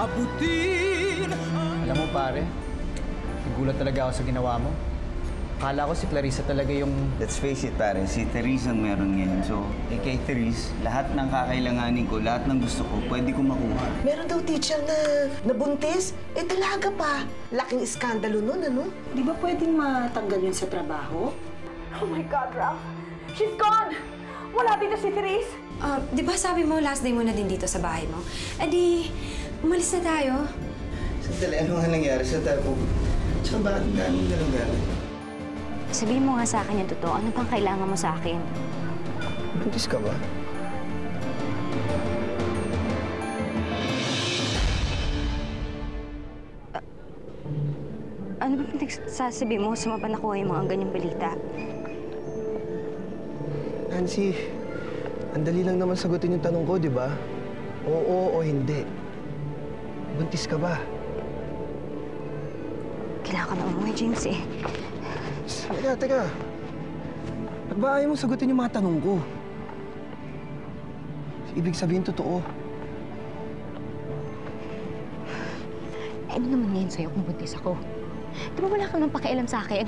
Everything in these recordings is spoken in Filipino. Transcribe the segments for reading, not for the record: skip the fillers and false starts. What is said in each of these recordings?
abutin. Alam mo pare, nagulat talaga ako sa ginawa mo. Akala ko si Clarissa talaga yung... Let's face it, pare. Si Therese ang meron ngayon. So, kay Therese, lahat ng kakailanganin ko, lahat ng gusto ko, pwede ko makuha. Meron daw teacher na nabuntis. Dalaga pa. Laking iskandalo nun, ano? Di ba pwedeng matanggal yun sa trabaho? Oh my God, Ralph! She's gone! Wala dito si Therese! Di ba sabi mo last day mo na din dito sa bahay mo? Di, umalis na tayo. Sandali, ano nga nangyari sa tapo? Tsaka bakit daming galang-galang? Sabihin mo nga sa akin yung totoo. Ano bang kailangan mo sa akin? Buntis ka ba? Ano ba pinagsasabi mo sa mga nakuha yung mga ganyang balita? Nancy, ang dali lang naman sagutin yung tanong ko, di ba? Oo o hindi. Buntis ka ba? Kailangan ko na umuwi, James, eh. Teka. Ba't ba ayaw mo sagutin yung mga tanong ko? Ibig sabihin totoo. Ano naman ngayon sa'yo kung buntis ako? Di ba wala kang nang pakialam sa akin?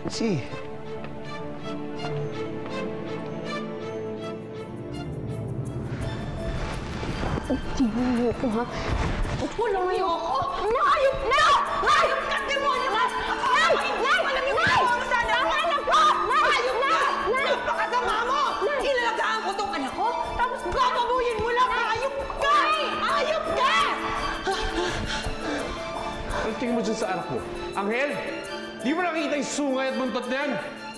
Si. Tingnan mo ko, ha? Wala ngayon ako! Hayop na! Hayop ka, demonyo ka! Nay! Nay! Alam niyo kung ano sa anak ko! Hayop na! Napakasama mo! Ilalagaan ko tong anak ko, tapos bababuyin mo lang! Hayop ka! Hayop ka! Ano tingin mo dyan sa anak mo? Anghel? Di mo nakikita yung sungay at buntot niyan?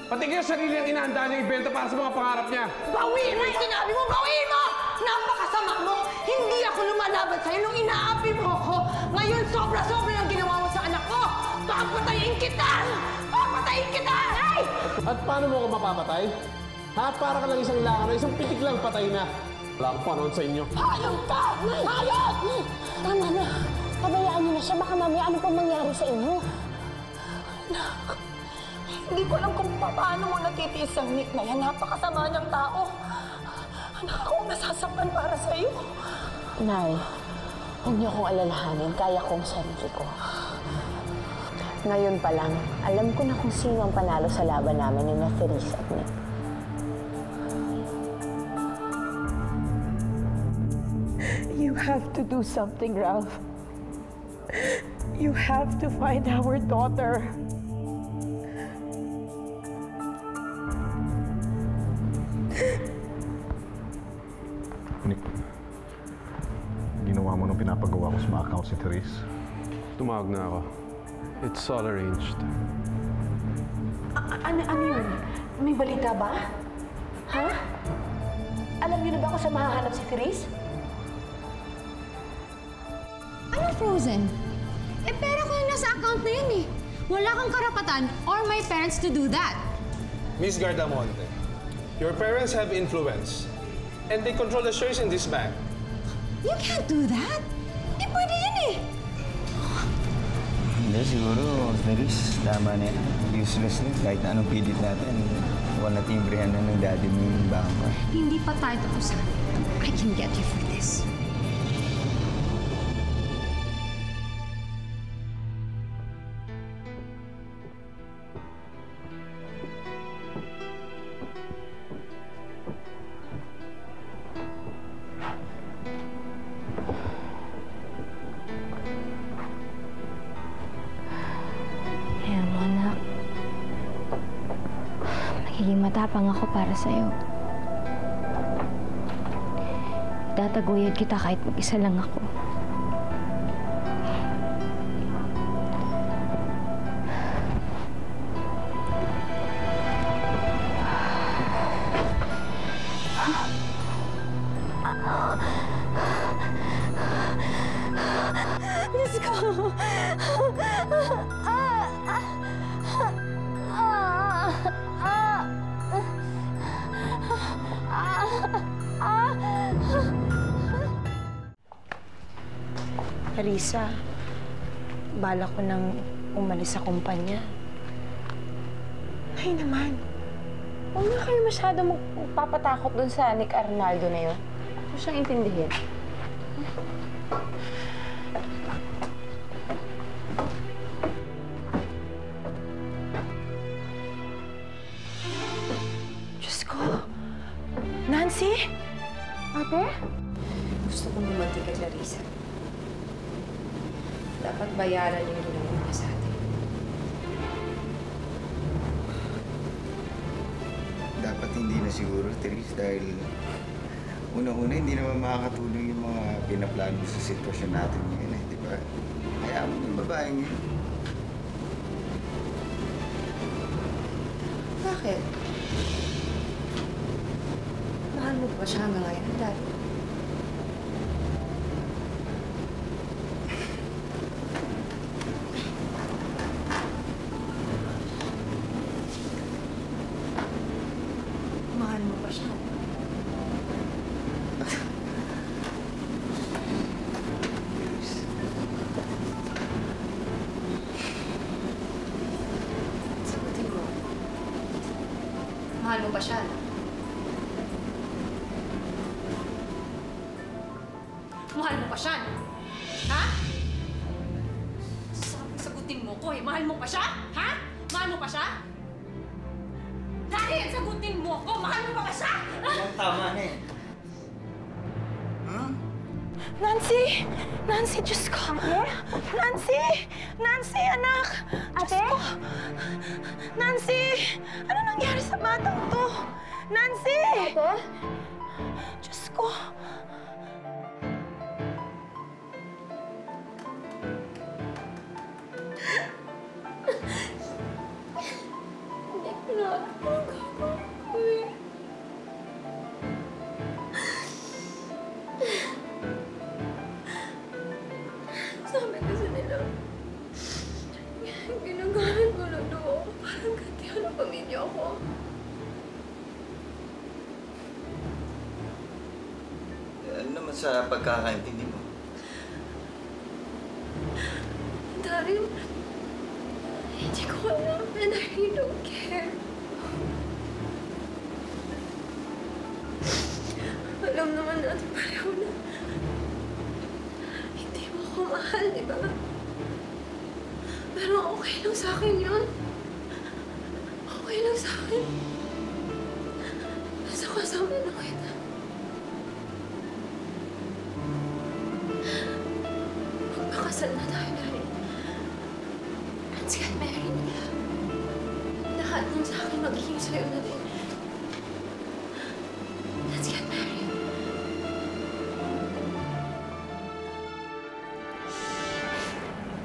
Pati kayo sarili ang inahanda niyang ibenta para sa mga pangarap niya. Bawiin mo yung sinabi mo! Bawiin mo! Napakasama mo! Hindi ako lumalaban sa'yo nung inaapi mo ako! Ngayon, sobra-sobra ang ginawa mo sa anak ko! Papatayin kita! Papatayin kita! Ay! At paano mo ako mapapatay? Ha? Para ka lang isang lakana, isang pitik lang patay na. Wala akong panahon sa inyo. Hayop ka! Hayop! Tama na. Pabayaan niyo na siya. Baka mamaya ano pang mangyari sa inyo. Anak, hindi ko alam kung paano mo natitiis ang Nick na yan. Napakasama niyang tao. Anak, ako nasasaktan para sa'yo. Nay, huwag niyo akong alalahanin. Kaya kong sarili ko. Ngayon pa lang, alam ko na kung sino ang panalo sa laban namin ni Therese at Nick. You have to do something, Ralph. You have to find our daughter. Nick, ginawa mo nung pinapagawa ko sa mga account si Therese. Tumawag na ako. It's all arranged. Ano yun? May balita ba? Ha? Alam niyo na ba kung saan mahahanap si Therese? Ano frozen? Pera ko yung nasa account na yun eh. Wala kang karapatan or my parents to do that. Miss Gardamonte, your parents have influence and they control the shares in this bank. You can't do that. Di pwede yan eh. Hindi, siguro, Therese, tama na yan. Useless na. Kahit na anong pilit natin, wala timbrihan na ng daddy mo yung bangko. Hindi pa tayo tapos. I can get you for this. Magiging matapang ako para sa'yo. Itataguyod kita kahit mag-isa lang ako. Diyos ko! Clarissa, bala ko nang umalis sa kumpanya. Ay naman, huwag na kayo masyado magpapatakot dun sa Nick Arnaldo na yun. siyang intindihin. Diyos ko. Nancy? Ate? Gusto kong bumanti kay Clarissa. Dapat bayaran niyo yung ginawa niya sa atin. Dapat hindi na siguro, Therese, dahil una-una hindi naman makakatulong yung mga pinaplano sa sitwasyon natin ngayon, eh, di ba? Kaya mo yung babaeng yun. Bakit? Mahal mo pa siya hanggang ngayon, Dad? Mahal mo pa siya? Sagutin mo. Mahal mo pa siya? Mahal mo pa siya? Ha? Sagutin mo ko eh. Mahal mo pa siya? Ha? Mahal mo pa siya? Dahil sagutin mo ko, mahal mo pa ba siya? Tama na eh. Nancy! Nancy, Diyos ko! Ate? Nancy! Nancy, anak! Ate? Diyos ko! Nancy! Ano nangyari sa batang to? Nancy! Ate? Diyos ko! Hindi ko na alam kung gagawin. Sabi kasi nila, ginagamit ko lang daw ako parang gantihan ang pamilya ko. Ano naman sa pagkakaintindi mo? Darin, hindi ko alam and I really don't care. Alam naman natin pareho na hindi mo ako mahal, di ba? Pero okay lang sa akin yun. Okay lang sa akin. Basta kasama na kita. Magpakasal na tayo, Darin. Let's get married. Lahat ng sa akin magiging sa'yo na din. Let's get married.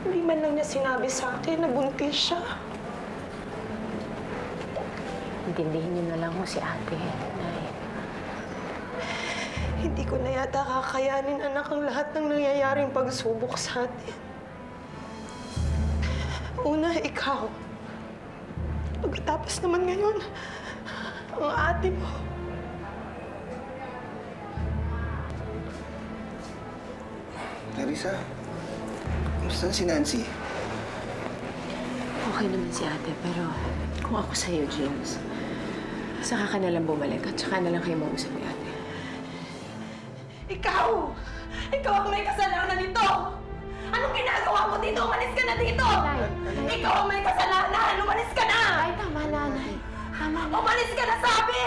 Hindi man lang niya sinabi sa akin na buntis siya. Intindihin niyo na lang ho si ate, Nay. Hindi ko na yata kakayanin, anak, ang lahat ng nangyayaring pagsubok sa atin. Una, ikaw. Pagkatapos naman ngayon, ang ate mo. Clarissa, kumusta si Nancy? Okay naman si ate, pero kung ako sa'yo, James, saka ka nalang bumalik at saka nalang kayo mausap ni ate. Ikaw! Ikaw ang may kasalanan nito! Anong ginagawa mo dito? Umalis ka na dito! Ikaw ang may kasalanan! Umalis ka na! Ay, tama na, Nay. Tama na. Umalis ka na, sabi!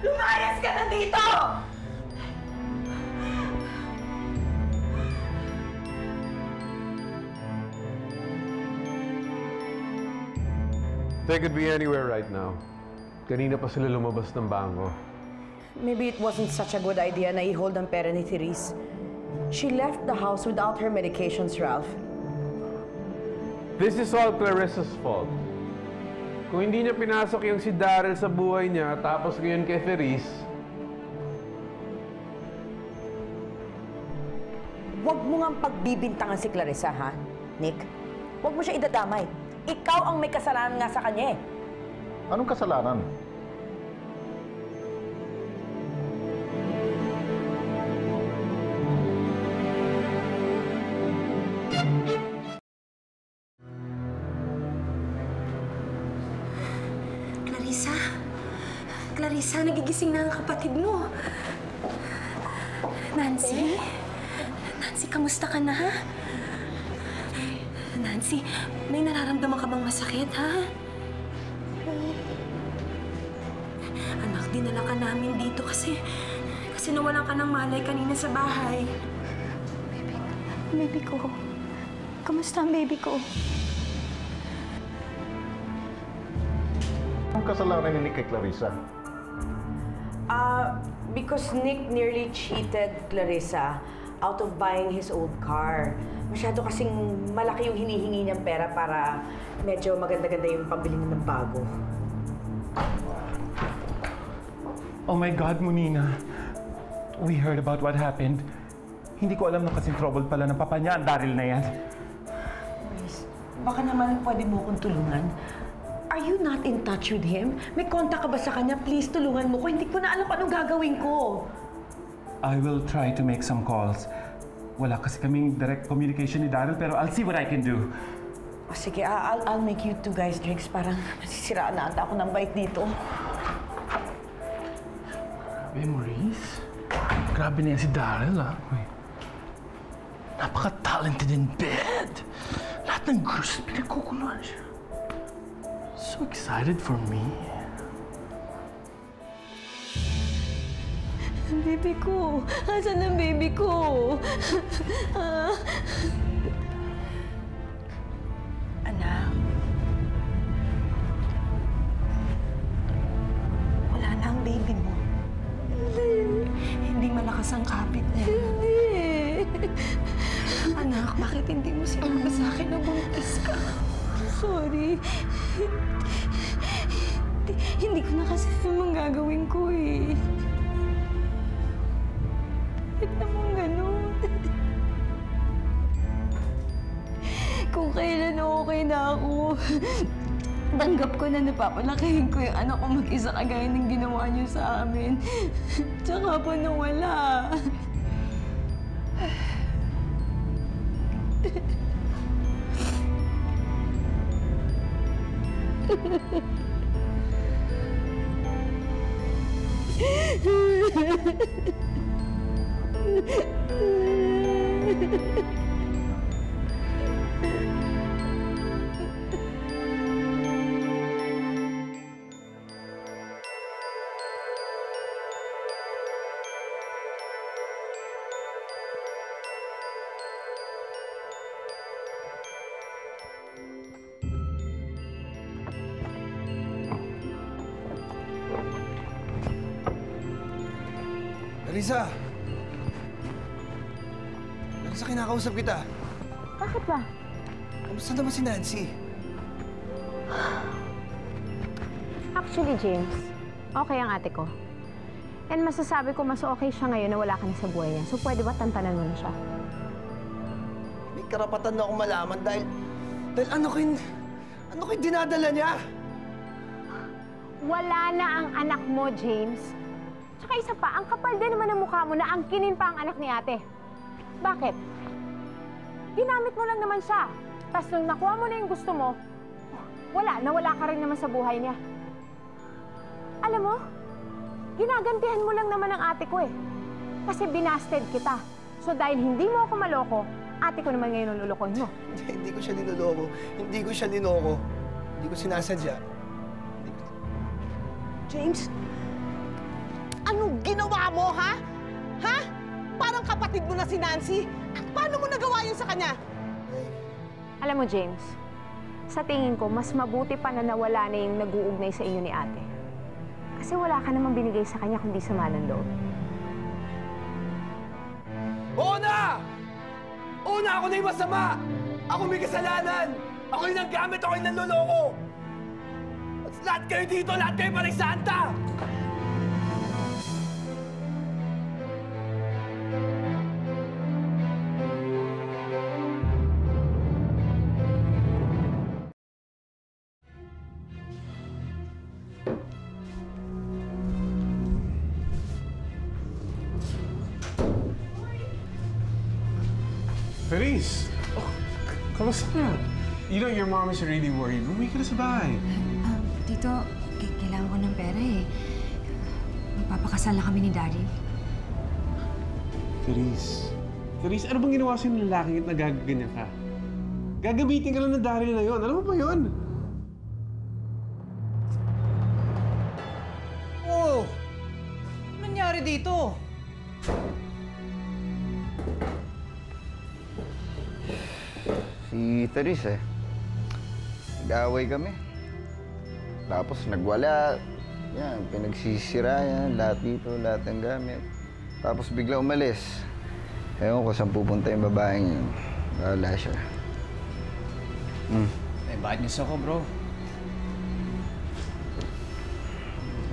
Lumayas ka na dito! They could be anywhere right now. Kanina pa sila lumabas ng bangko. Maybe it wasn't such a good idea na i-hold ang pera ni Therese. She left the house without her medications, Ralph. This is all Clarissa's fault. Kung hindi niya pinasok yung si Daryl sa buhay niya, tapos ngayon kay Therese, Huwag mo nga pagbibintangan si Clarissa, ha, Nick? Huwag mo siya idadamay. Ikaw ang may kasalanan nga sa kanya, eh. Anong kasalanan? Clarissa? Clarissa, nagigising na ang kapatid mo. Nancy? Nancy, kamusta ka na, ha? Nancy, may nararamdaman ka bang masakit, ha? Anak, dinala ka namin dito kasi nawalan ka ng malay kanina sa bahay. Baby ko. Kamusta ang baby ko? Anong kasalanan ni Nick kay Clarissa? Because Nick nearly cheated Clarissa out of buying his old car. Masyado kasing malaki yung hinihingi niyang pera para medyo maganda-ganda yung pambili niya ng bago. Oh my God, Monina. We heard about what happened. Hindi ko alam na kasing trouble pala ng papa niya ang Daryl na yan. Please, baka naman pwede mo kong tulungan. Are you not in touch with him? May contact ka ba sa kanya? Please, tulungan mo ko. Hindi ko na alam kung anong gagawin ko. I will try to make some calls. Wala kasi kaming direct communication ni Daryl, pero I'll see what I can do. O sige, I'll make you two guys drinks. Parang nasisiraan na ata ako ng bite dito. Grabe, Maurice. Grabe na yan si Daryl, ah. Napaka-talented in bed. Lahat ng girls pinagkukuloan siya. So excited for me. Baby ko! Asan ang baby ko? Anak. Wala na ang baby mo. Hindi malakas ang kapit niya. Anak, bakit hindi mo sinabi sa akin na buntis ka? Sorry. Hindi ko na kasi naman gagawin ko eh. Bakit naman ganun? Kung kailan okay na ako, tanggap ko na napapalakihin ko yung anak ko mag-isa kagaya ng ginawa niyo sa amin. Tsaka pa nawala. Clarissa! Clarissa, kinakausap kita. Bakit ba? Kamusta naman si Nancy? Actually, James, okay ang ate ko. And masasabi ko mas okay siya ngayon na wala ka na sa buhay niya. So pwede ba tantanan mo na siya? May karapatan na akong malaman dahil ano ko yung dinadala niya? Wala na ang anak mo, James. Tsaka isa pa, ang kapal din naman ng mukha mo na angkinin pa ang anak ni ate. Bakit? Ginamit mo lang naman siya. Tapos nung nakuha mo na yung gusto mo, nawala ka rin naman sa buhay niya. Alam mo, ginagantihan mo lang naman ang ate ko eh. Kasi binasted kita. So dahil hindi mo ako maloko, ate ko naman ngayon ang lulukohin mo. Hindi ko siya linuloko. Hindi ko siya linoko. Hindi ko sinasadya. James, anong ginawa mo, ha? Ha? Parang kapatid mo na si Nancy. Paano mo nagawa yun sa kanya? Alam mo, James, sa tingin ko, mas mabuti pa na nawala na yung nag-uugnay sa inyo ni ate. Kasi wala ka namang binigay sa kanya kundi sama ng loob. Oo na! Oo na! Ako na yung masama! Ako may kasalanan! Ako yung nanggamit! Ako yung nanloloko! At lahat kayo dito! Lahat kayo parang santa! Clarice! Oh, kamusta na? You know, your mom is really worried. Umuwi ka na sa bahay. Tito, kailangan ko ng pera eh. Magpapakasal na kami ni Daddy. Therese, ano bang ginawa sa'yo ng lalaking at nagaganyan ka? Gagamitin ka lang ng Daryl na yun. Alam mo ba yun? Oh! Ano nangyari dito? Si Therese nag-away kami. Tapos nagwala. Yan, pinagsisira yan. Lahat dito, lahat ng gamit. Tapos bigla umalis. Ewan ko saan pupunta yung babaeng yun. Wala siya. Eh, bad news ako, bro.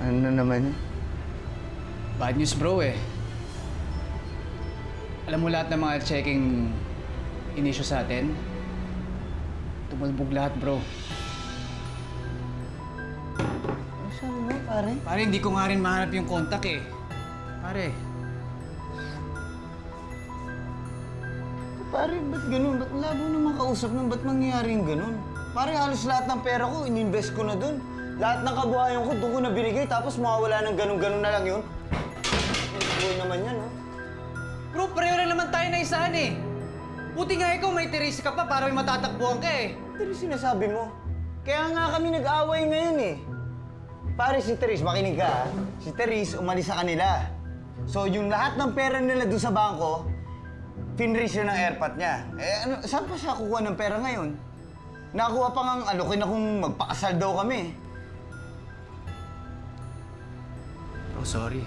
Ano na naman yun? Bad news, bro, eh. Alam mo lahat ng mga checking inisyo sa atin? Tumulbog lahat, bro. Ano sabi mo, pare? Pare, hindi ko nga rin mahanap yung contact, eh. Pare. Pare, ba't ganun? Ba't labo naman kausap nun? Ba't mangyayari yung ganun? Pare, halos lahat ng pera ko, ininvest ko na dun. Lahat ng kabuhayan ko, doon ko na binigay, tapos mawawala ng ganun-ganun na lang yun. Hindi naman yan, ha? Bro, pareho na naman tayo na isahan, eh. Buti nga ikaw, may Therese ka pa para may matatakbuhan ka, eh. Pero sinasabi mo, kaya nga kami nag-away ngayon, eh. Pare, si Therese, makinig ka, ha? Si Therese, umalis sa kanila. So, yung lahat ng pera nila doon sa bangko, finraise yun ng airpot niya. Eh, ano, saan pa siya kukuha ng pera ngayon? Nakakuha pa ngang alokin akong magpakasal daw kami. Oh, sorry.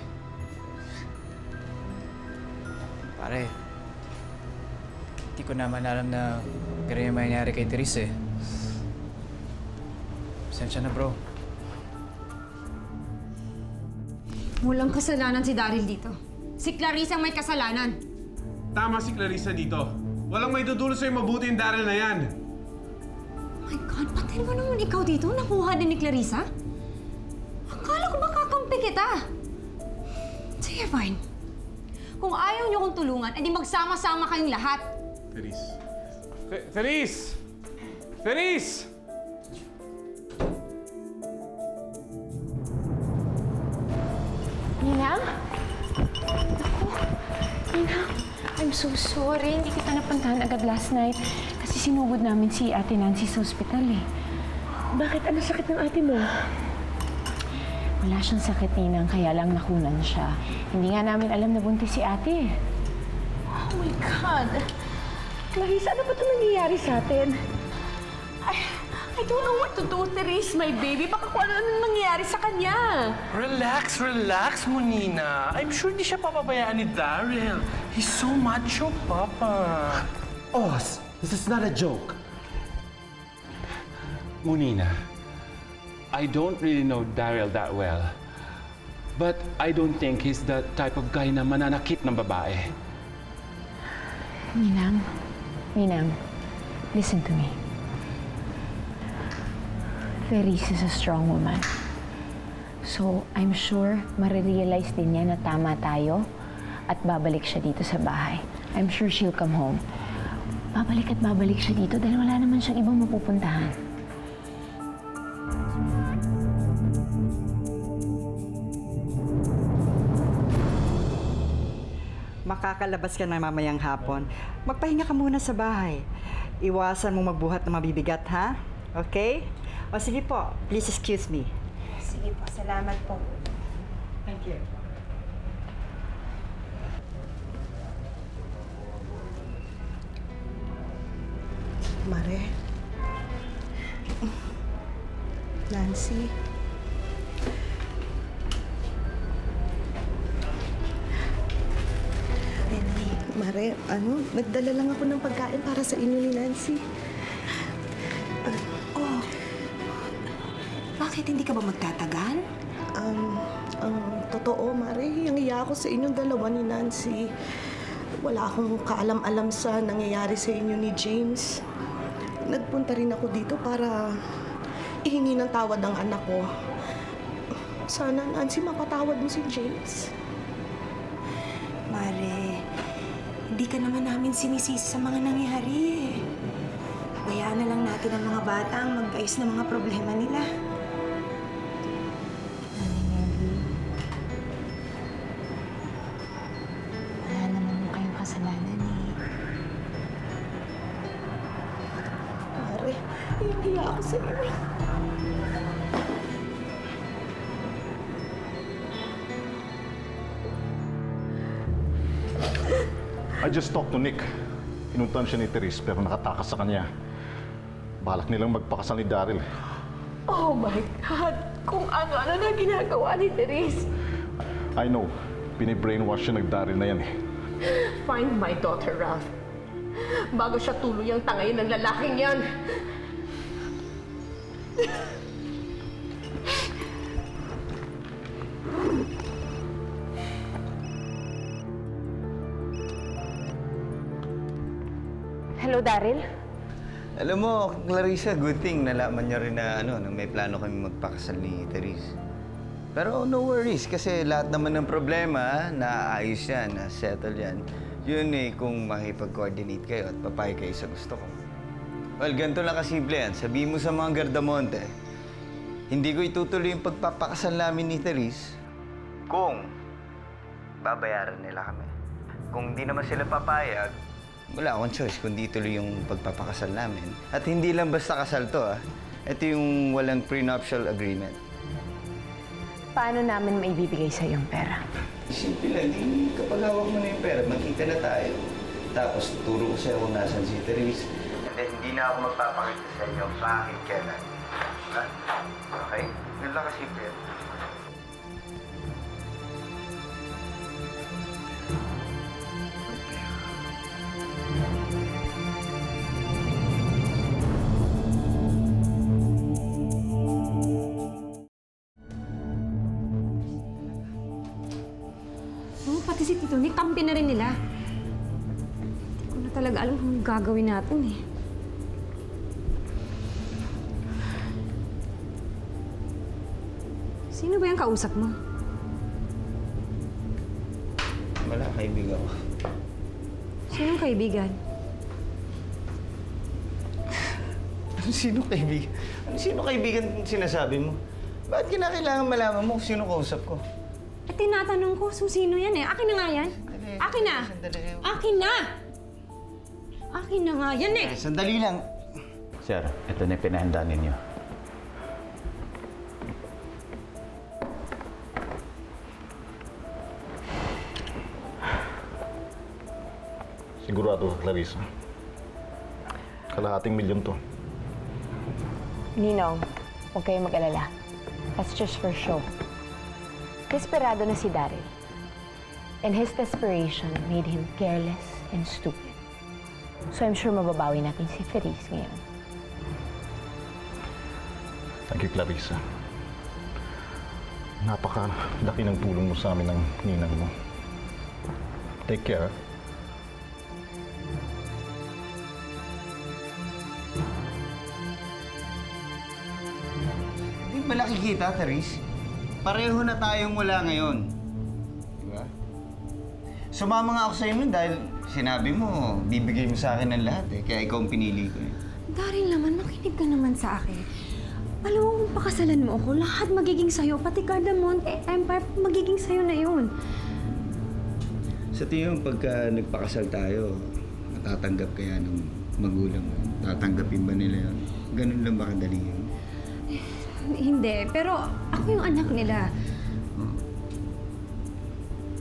Pare, hindi ko naman alam na ganun yung mangyayari kay Therese, eh. Pasensya na, bro. Walang kasalanan si Daryl dito. Si Clarice ang may kasalanan. Tama si Clarissa dito. Walang may dudulot sa'yo mabuti yung Daryl na yan. Oh my God, patay mo naman ikaw dito? Nakuha din ni Clarissa? Akala ko ba kakampi kita? Sige, fine. Kung ayaw niyo kong tulungan, edi magsama-sama kayong lahat. Therese! Therese! Therese! Ninang? Ako, Ninang, I'm so sorry. Hindi kita napuntahan agad last night kasi sinugod namin si Ate Nancy sa ospital, eh. Bakit? Ano sakit ng ate mo? Wala siyang sakit, Ninang, kaya lang nakunan siya. Hindi nga namin alam na buntis si ate. Oh my God! Clarissa, ano ba ito nangyayari sa atin? I don't know what to do, Therese, my baby. Baka kung ano nangyayari sa kanya. Relax, relax, Monina. I'm sure di siya papabayaan ni Daryl. He's so macho, Papa. Oz, this is not a joke. Monina, I don't really know Daryl that well. But I don't think he's the type of guy na mananakit ng babae. Ninang, listen to me. Therese is a strong woman. So, I'm sure marirealize din niya na tama tayo at babalik siya dito sa bahay. I'm sure she'll come home. Babalik at babalik siya dito dahil wala naman siyang ibang mapupuntahan. Makakalabas ka na mamayang hapon. Magpahinga ka muna sa bahay. Iwasan mong magbuhat na mabibigat, ha? Okay? O sige po, please excuse me. Sige po, salamat po. Thank you. Mare. Nancy. Mare, nagdala lang ako ng pagkain para sa inyo ni Nancy. Bakit hindi ka ba magtatagal? Totoo, Mare. Hiyang-hiya ako sa inyong dalawa ni Nancy. Wala akong kaalam-alam sa nangyayari sa inyo ni James. Nagpunta rin ako dito para ihingi ng tawad ang anak ko. Sana, Nancy, mapatawad mo si James. Mare, hindi ka naman namin sinisisi sa mga nangyari, eh. Bayaan na lang natin ang mga bata ang mag-ayos ng mga problema nila. Wala naman mo Nahihiya ako sa iyo. I just talked to Nick. Inuntan siya ni Therese pero nakatakas sa kanya. Balak nilang magpakasal ni Daryl. Oh my God! Kung ano-ano na ginagawa ni Therese. I know. Pinibrainwash siya nag-Daryl na yan eh. Find my daughter, Ralph. Bago siya tuluyang tangayin ng lalaking yan. Hello, Daryl? Alam mo, Clarissa, good thing nalaman niya rin na, na may plano kami magpakasal ni Therese. Pero no worries, kasi lahat naman ng problema, naayos yan, na-settle yan. Yun eh, kung makipag-coordinate kayo at papayag kayo sa gusto ko. Well, ganito lang kasimple yan. Sabihin mo sa mga Gardamonte, hindi ko itutuloy yung pagpapakasal namin ni Therese kung babayaran nila kami. Kung hindi naman sila papayag, wala akong choice kundi ituloy yung pagpapakasal namin. At hindi lang basta kasal to, ah. Ito yung walang prenuptial agreement. Paano namin maibibigay sa yung pera? Simple lang. Kapag hawak mo na yung pera, magkita na tayo. Tapos tuturo ko sa'yo kung nasan si Therese. And then, hindi na ako magpapakita sa inyo bakit kailan. Ha? Okay? Yun lang kasimple yan. Pati si Tito Nick, kampi na rin nila. Hindi ko na talaga alam kung gagawin natin eh. Sino ba yung kausap mo? Wala, kaibigan ko. Sinong kaibigan? Sino kaibigan? Sino kaibigan sinasabi mo? Bakit kinakailangan malaman mo kung sino kausap ko? Eh, tinatanong ko kung sino yan eh. Akin na nga yan. Akin na! Akin na! Akin na nga yan eh! Sandali lang. Sir, ito na yung pinahanda ninyo. Sigurado ka, Clarissa. Kalahating milyon to. Ninong, huwag kayong mag-alala. That's just for show. Desperado na si Daryl. And his desperation made him careless and stupid. So I'm sure mababawi natin si Therese ngayon. Thank you, Clarissa. Napakalaki ng tulong mo sa amin ng ninang mo. Take care. Hindi ba nakikita, Therese? Pareho na tayong wala ngayon. Diba? Sumama nga ako sa'yo nun dahil sinabi mo, bibigay mo sa akin ng lahat eh. Kaya ikaw ang pinili ko eh. Daryl naman, makinig ka naman sa akin. Alam mo, kung pakasalan mo ako, lahat magiging sa'yo. Pati Gardamonte Empire, magiging sa'yo na yun. Sa tingin mo, pagka nagpakasal tayo, matatanggap kaya ng magulang mo? Tatanggapin ba nila yun? Ganun lang ba kadali yun? Hindi, pero ako yung anak nila.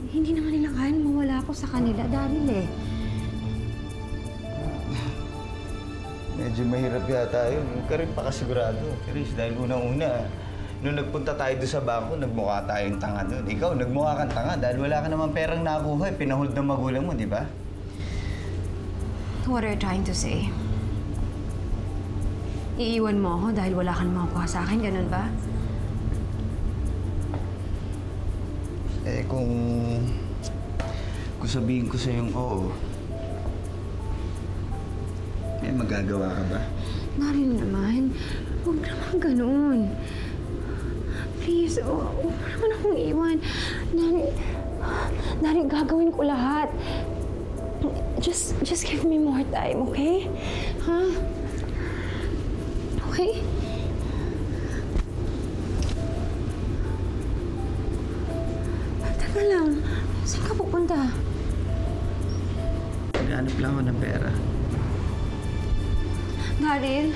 Hindi naman nila kayang mawala ako sa kanila, Daryl eh. Medyo mahirap yata yun. Huwag ka rin pakasigurado, Therese. Dahil unang-una, nung nagpunta tayo doon sa bangko, nagmukha tayong tanga doon. Ikaw, nagmukha kang tanga dahil wala ka naman perang nakuha. Pinahold ng magulang mo, di ba? What are you trying to say? Iiwan mo ako dahil wala ka namang makuha sa akin, ganun ba? Eh, kung sabihin ko sa'yong oo, eh, magagawa ka ba? Daryl naman, huwag naman ganun. Please, huwag mo naman akong iwan. Daryl, gagawin ko lahat. Just give me more time, okay? Huh? Okay? Teka lang. Saan ka pupunta? Naghanap lang ako ng pera. Daryl,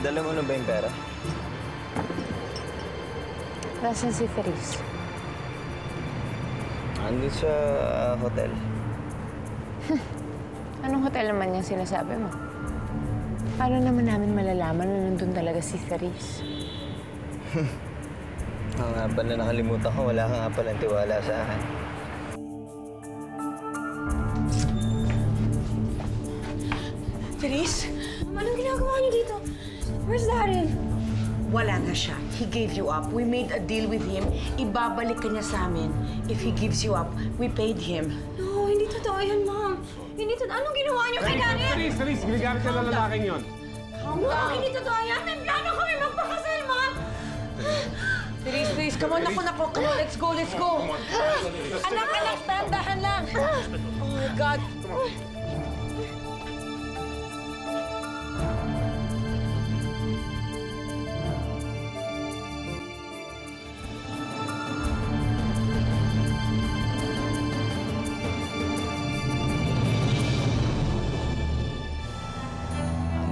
Dala mo na ba yung pera? Nasaan si Therese? Andun sa hotel. Anong hotel naman yung sinasabi mo? Paano naman namin malalaman na nandun talaga si Therese? Oo nga pala, nakalimutan ko. Wala ka nga palang tiwala sa akin. Therese? Anong ginagawa niyo dito? Where's Daryl? Wala na siya. He gave you up. We made a deal with him. Ibabalik ka niya sa amin. If he gives you up, we paid him. No, hindi totoo yan, Ma'am. Hindi totoo. Anong ginawa niyo kay Daryl? Therese, ginagamit ka ng lalaking yon. No, hindi totoo yan. May plano kami magpakasal, Ma'am. Therese, please. Come on, naku. Come on, let's go. Anak, dahan lang. Oh, my God.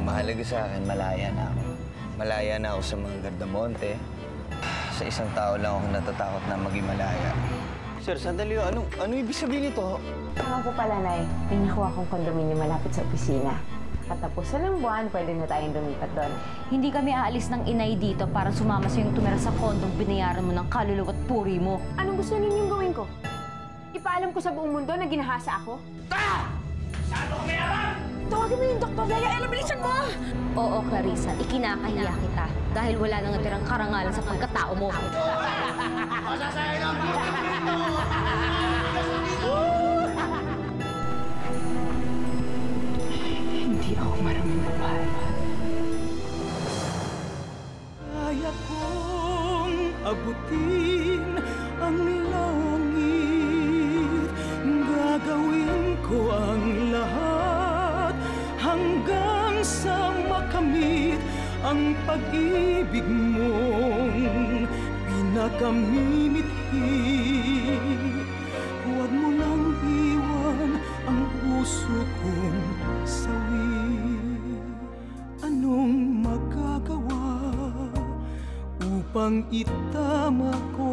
Mahalaga sa akin, malaya na ako. Malaya na ako sa mga gardamonte. Sa isang tao lang ako natatakot na maging malaya. Sir, sandali. Ano ibig sabihin nito? Tama po pala, Nay. May nakuha akong kondominium malapit sa opisina. Katapusan ng buwan, pwede na tayong lumipat doon. Hindi kami aalis ng inay dito para sumama sa yung tumira sa kondong binayaran mo ng kaluluwa at puri mo. Anong gusto ninyong gawin ko? Ipaalam ko sa buong mundo na ginahasa ako? Tawagin mo yung Dr. Leia, bilisan mo! Oo, Clarissa, ikinakahiya kita dahil wala nang natirang karangalan sa pagkatao mo. Hindi ako maraming babae. Kaya kong abutin ang langit, gagawin ko ang lahat hanggang sa makamit ang pag-ibig mong pinakamimithi. Huwag mo lang iwan ang puso kong sawi. Anong magagawa upang itama ko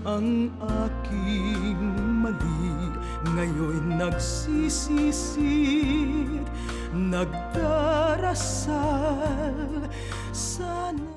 ang aking mali? Ngayon nagsisisid, nagdarasal, sana